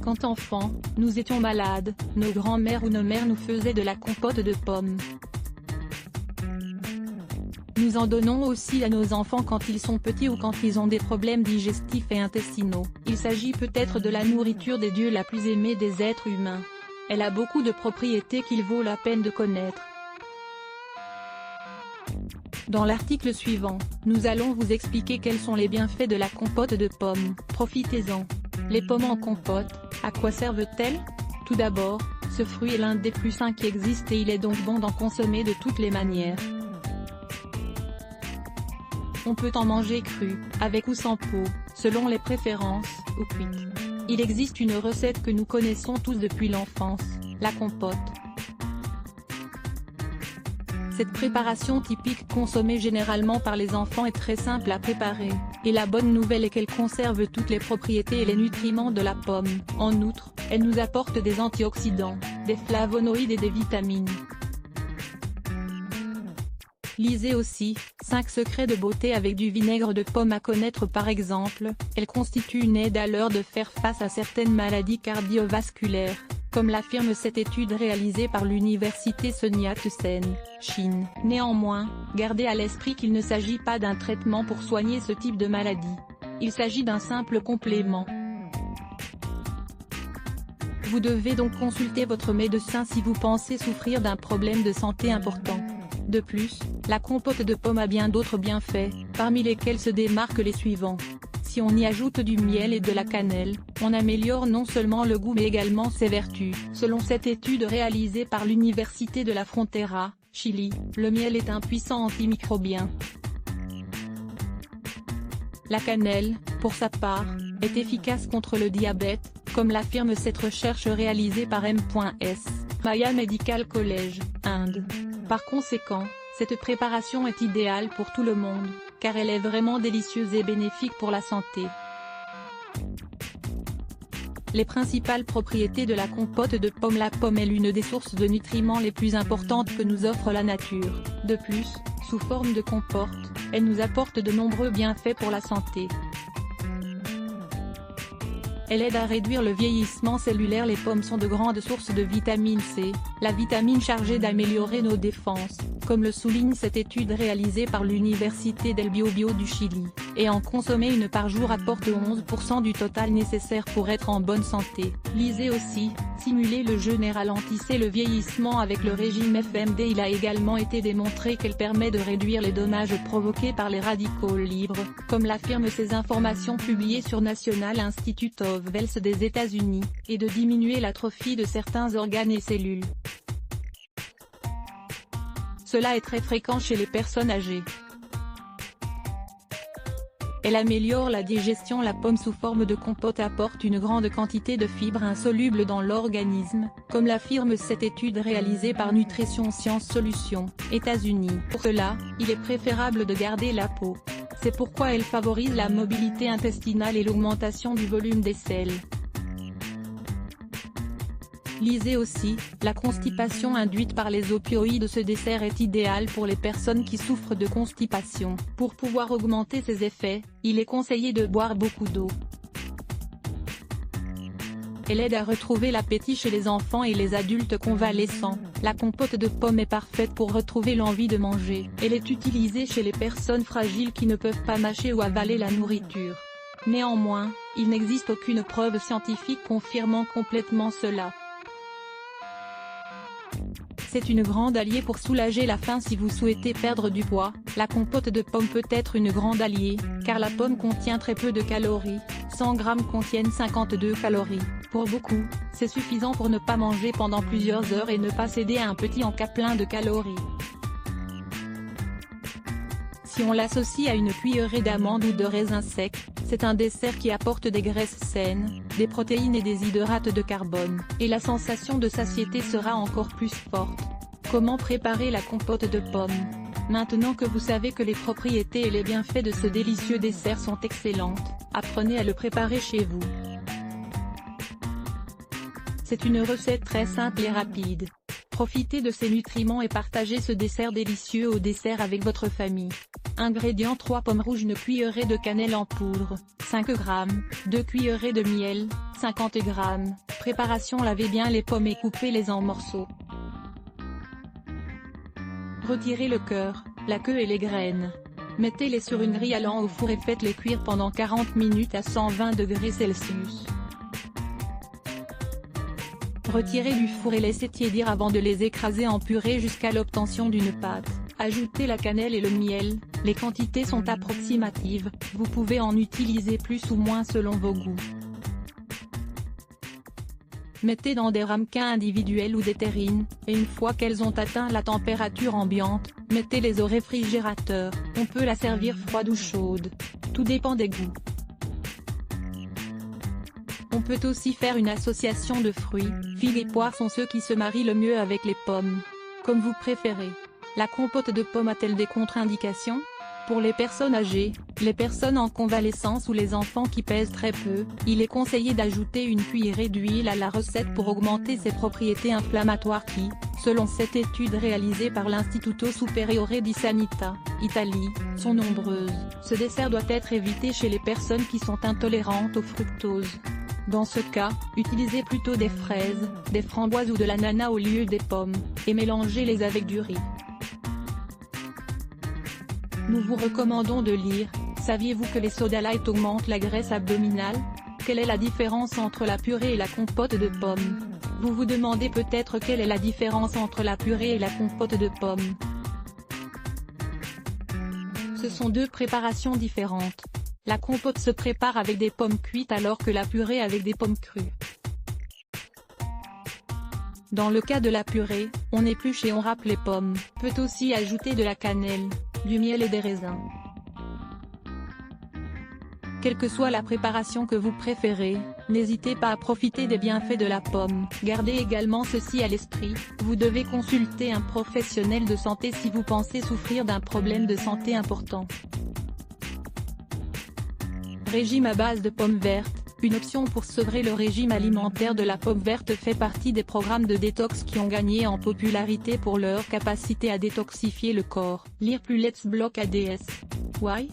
Quand enfants, nous étions malades, nos grands-mères ou nos mères nous faisaient de la compote de pommes. Nous en donnons aussi à nos enfants quand ils sont petits ou quand ils ont des problèmes digestifs et intestinaux. Il s'agit peut-être de la nourriture des dieux la plus aimée des êtres humains. Elle a beaucoup de propriétés qu'il vaut la peine de connaître. Dans l'article suivant, nous allons vous expliquer quels sont les bienfaits de la compote de pommes. Profitez-en. Les pommes en compote, à quoi servent-elles? Tout d'abord, ce fruit est l'un des plus sains qui existent et il est donc bon d'en consommer de toutes les manières. On peut en manger cru, avec ou sans peau, selon les préférences, ou cuite. Il existe une recette que nous connaissons tous depuis l'enfance, la compote. Cette préparation typique consommée généralement par les enfants est très simple à préparer, et la bonne nouvelle est qu'elle conserve toutes les propriétés et les nutriments de la pomme. En outre, elle nous apporte des antioxydants, des flavonoïdes et des vitamines. Lisez aussi, 5 secrets de beauté avec du vinaigre de pomme à connaître par exemple, elle constitue une aide à l'heure de faire face à certaines maladies cardiovasculaires, comme l'affirme cette étude réalisée par l'université Sun Yat-sen, Chine. Néanmoins, gardez à l'esprit qu'il ne s'agit pas d'un traitement pour soigner ce type de maladie. Il s'agit d'un simple complément. Vous devez donc consulter votre médecin si vous pensez souffrir d'un problème de santé important. De plus, la compote de pommes a bien d'autres bienfaits, parmi lesquels se démarquent les suivants. Si on y ajoute du miel et de la cannelle, on améliore non seulement le goût mais également ses vertus. Selon cette étude réalisée par l'Université de la Frontera, Chili, le miel est un puissant antimicrobien. La cannelle, pour sa part, est efficace contre le diabète, comme l'affirme cette recherche réalisée par M.S. Maya Medical College, Inde. Par conséquent, cette préparation est idéale pour tout le monde, car elle est vraiment délicieuse et bénéfique pour la santé. Les principales propriétés de la compote de pommes. La pomme est l'une des sources de nutriments les plus importantes que nous offre la nature. De plus, sous forme de compote, elle nous apporte de nombreux bienfaits pour la santé. Elle aide à réduire le vieillissement cellulaire. Les pommes sont de grandes sources de vitamine C, la vitamine chargée d'améliorer nos défenses, comme le souligne cette étude réalisée par l'Université del Biobío du Chili, et en consommer une par jour apporte 11% du total nécessaire pour être en bonne santé. Lisez aussi, simuler le jeûne et ralentissez le vieillissement avec le régime FMD. Il a également été démontré qu'elle permet de réduire les dommages provoqués par les radicaux libres, comme l'affirment ces informations publiées sur National Institute of Health des États-Unis, et de diminuer l'atrophie de certains organes et cellules. Cela est très fréquent chez les personnes âgées. Elle améliore la digestion. La pomme sous forme de compote apporte une grande quantité de fibres insolubles dans l'organisme, comme l'affirme cette étude réalisée par Nutrition Science Solutions, États-Unis. Pour cela, il est préférable de garder la peau. C'est pourquoi elle favorise la mobilité intestinale et l'augmentation du volume des selles. Lisez aussi, la constipation induite par les opioïdes. Ce dessert est idéal pour les personnes qui souffrent de constipation. Pour pouvoir augmenter ses effets, il est conseillé de boire beaucoup d'eau. Elle aide à retrouver l'appétit chez les enfants et les adultes convalescents. La compote de pommes est parfaite pour retrouver l'envie de manger. Elle est utilisée chez les personnes fragiles qui ne peuvent pas mâcher ou avaler la nourriture. Néanmoins, il n'existe aucune preuve scientifique confirmant complètement cela. C'est une grande alliée pour soulager la faim. Si vous souhaitez perdre du poids, la compote de pommes peut être une grande alliée, car la pomme contient très peu de calories, 100 grammes contiennent 52 calories. Pour beaucoup, c'est suffisant pour ne pas manger pendant plusieurs heures et ne pas céder à un petit encas plein de calories. Si on l'associe à une cuillerée d'amandes ou de raisins secs, c'est un dessert qui apporte des graisses saines, des protéines et des hydrates de carbone, et la sensation de satiété sera encore plus forte. Comment préparer la compote de pommes? Maintenant que vous savez que les propriétés et les bienfaits de ce délicieux dessert sont excellentes, apprenez à le préparer chez vous. C'est une recette très simple et rapide. Profitez de ces nutriments et partagez ce dessert délicieux au dessert avec votre famille. Ingrédients: 3 pommes rouges, 1 cuillerée de cannelle en poudre, 5 g, 2 cuillerées de miel, 50 g. Préparation: lavez bien les pommes et coupez-les en morceaux. Retirez le cœur, la queue et les graines. Mettez-les sur une grille allant au four et faites-les cuire pendant 40 minutes à 120 degrés Celsius. Retirez du four et laissez tiédir avant de les écraser en purée jusqu'à l'obtention d'une pâte. Ajoutez la cannelle et le miel, les quantités sont approximatives, vous pouvez en utiliser plus ou moins selon vos goûts. Mettez dans des ramequins individuels ou des terrines, et une fois qu'elles ont atteint la température ambiante, mettez-les au réfrigérateur. On peut la servir froide ou chaude. Tout dépend des goûts. On peut aussi faire une association de fruits, figues et poires sont ceux qui se marient le mieux avec les pommes. Comme vous préférez. La compote de pommes a-t-elle des contre-indications? Pour les personnes âgées, les personnes en convalescence ou les enfants qui pèsent très peu, il est conseillé d'ajouter une cuillerée d'huile à la recette pour augmenter ses propriétés inflammatoires qui, selon cette étude réalisée par l'Istituto Superiore di Sanità, Italie, sont nombreuses. Ce dessert doit être évité chez les personnes qui sont intolérantes au fructose. Dans ce cas, utilisez plutôt des fraises, des framboises ou de l'ananas au lieu des pommes, et mélangez-les avec du riz. Nous vous recommandons de lire « Saviez-vous que les soda light augmentent la graisse abdominale ?» Quelle est la différence entre la purée et la compote de pommes? Vous vous demandez peut-être quelle est la différence entre la purée et la compote de pommes. Ce sont deux préparations différentes. La compote se prépare avec des pommes cuites alors que la purée avec des pommes crues. Dans le cas de la purée, on épluche et on râpe les pommes. Peut aussi ajouter de la cannelle, du miel et des raisins. Quelle que soit la préparation que vous préférez, n'hésitez pas à profiter des bienfaits de la pomme. Gardez également ceci à l'esprit, vous devez consulter un professionnel de santé si vous pensez souffrir d'un problème de santé important. Régime à base de pommes vertes. Une option pour sevrer le régime alimentaire de la pomme verte fait partie des programmes de détox qui ont gagné en popularité pour leur capacité à détoxifier le corps. Lire plus Let's Block ADS. Why?